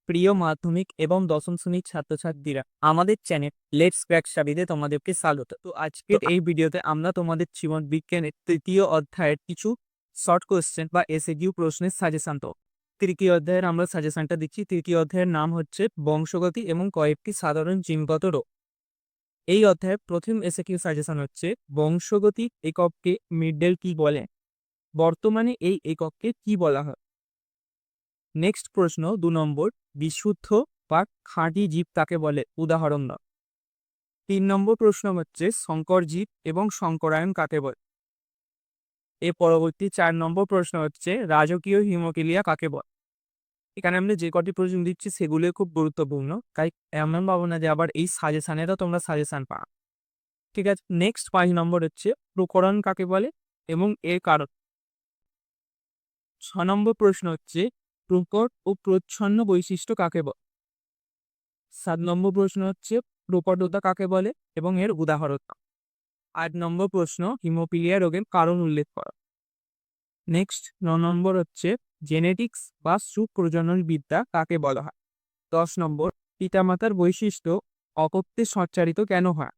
প্রিয় মাধ্যমিক এবং দশম শ্রেণীর ছাত্রছাত্রীরা, আমাদের চ্যানেল লেটস ক্র্যাক সাবিতে তোমাদেরকে স্বাগত। তো আজকের এই ভিডিওতে আমরা তোমাদের জীবন বিজ্ঞানের তৃতীয় অধ্যায়ের কিছু শর্ট কোয়েশ্চেন বা এসএকিউ প্রশ্নের সাজেশন দেব। তৃতীয় অধ্যায়ের আমরা সাজেশনটা দিচ্ছি। তৃতীয় অধ্যায়ের নাম হচ্ছে বংশগতি এবং কয়েকটি সাধারণ জিনগত রোগ। এই অধ্যায়ের প্রথম এসএকিউ সাজেশন হচ্ছে বংশগতি একককে মিডল কি বলে, বর্তমানে এই একককে কি বলা হয়। নেক্সট প্রশ্ন 2 নম্বর, বিশুদ্ধ বা খাঁটি জীব কাকে বলে, উদাহরণ দাও। 3 নম্বর প্রশ্ন হচ্ছে সংকর জীব এবং সংকরায়ন কাকে বলে। এর পরবর্তী 4 নম্বর প্রশ্ন হচ্ছে রাজকীয় হিমোফিলিয়া কাকে বলে। এখানে আমরা যে কটি প্রশ্ন দিচ্ছি সেগুলো খুব গুরুত্বপূর্ণ, তাই এমন ভাবো না যে আবার এই সাজেশনেরও তোমরা সাজেশন পাও। ঠিক আছে, নেক্সট 5 নম্বর হচ্ছে প্রকরণ কাকে বলে এবং এর কারণ। 6 নম্বর প্রশ্ন হচ্ছে প্রকট ও প্রচ্ছন্ন বৈশিষ্ট্য কাকে বলে। 7 নম্বর প্রশ্ন হচ্ছে প্রকটতা কাকে বলে এবং এর উদাহরণ। 8 নম্বর প্রশ্ন হিমোফিলিয়া রোগের কারণ উল্লেখ করা। নেক্সট 9 নম্বর হচ্ছে জেনেটিক্স বা সুপ্রজনন বিদ্যা কাকে বলা হয়। 10 নম্বর পিতামাতার বৈশিষ্ট্য অকত্বে সঞ্চারিত কেন হয়।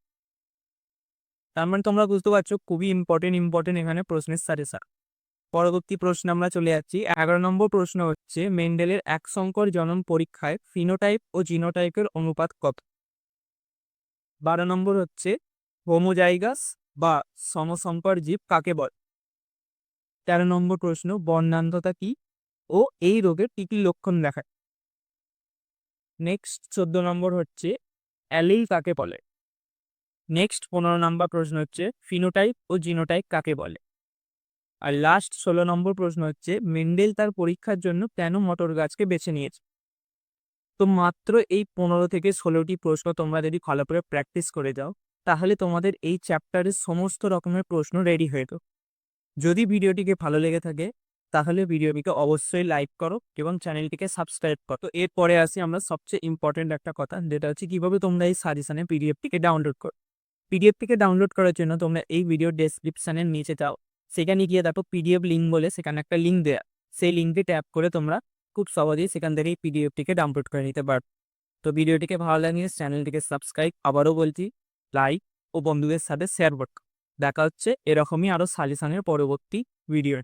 তার মানে তোমরা বুঝতে পারছো খুবই ইম্পর্টেন্ট এখানে প্রশ্নের সাজেশন। পরবর্তী প্রশ্ন আমরা চলে যাচ্ছি। 11 নম্বর প্রশ্ন হচ্ছে মেন্ডেলের এক সংকর জনন পরীক্ষায় ফিনোটাইপ ও জিনোটাইপের অনুপাত কত। 12 নম্বর হচ্ছে হোমোজাইগাস বা সমসংকর জীব কাকে বলে। 13 নম্বর প্রশ্ন বর্ণান্ধতা কি ও এই রোগের কি কি লক্ষণ দেখায়। নেক্সট 14 নম্বর হচ্ছে অ্যালিল কাকে বলে। নেক্সট 15 নম্বর প্রশ্ন হচ্ছে ফিনোটাইপ ও জিনোটাইপ কাকে বলে। আর লাস্ট 16 নম্বর প্রশ্ন হচ্ছে মেন্ডেল তার পরীক্ষার জন্য কেন মটর গাছকে বেছে নিয়েছে। তো মাত্র এই 15 থেকে 16টি প্রশ্ন তোমরা যদি ভালো করে প্র্যাকটিস করে যাও, তাহলে তোমাদের এই চ্যাপ্টারের সমস্ত রকমের প্রশ্ন রেডি হয়ে যাবে। যদি ভিডিওটিকে ভালো লেগে থাকে তাহলে ভিডিওটিকে অবশ্যই লাইক করো এবং চ্যানেলটিকে সাবস্ক্রাইব করো। তো এরপরে আসি আমরা সবচেয়ে ইম্পর্টেন্ট একটা কথা, যেটা হচ্ছে কিভাবে তোমরা এই সাজেশনে পিডিএফটিকে ডাউনলোড করো। পিডিএফটিকে ডাউনলোড করার জন্য তোমরা এই ভিডিও ডেসক্রিপশনের নিচে যাও, সেখানে গিয়ে দেখো পিডিএফ লিঙ্ক বলে সেখানে একটা লিঙ্ক দেয়া, সেই লিঙ্কে ট্যাপ করে তোমরা খুব সহজেই সেখান থেকে এই পিডিএফটিকে ডাউনলোড করে নিতে পারো। তো ভিডিওটিকে ভালো লাগলে চ্যানেলটিকে সাবস্ক্রাইব, আবারও বলছি লাইক ও বন্ধুদের সাথে শেয়ার করো। দেখা হচ্ছে এরকমই আরো সাজেশনের পরবর্তী ভিডিও।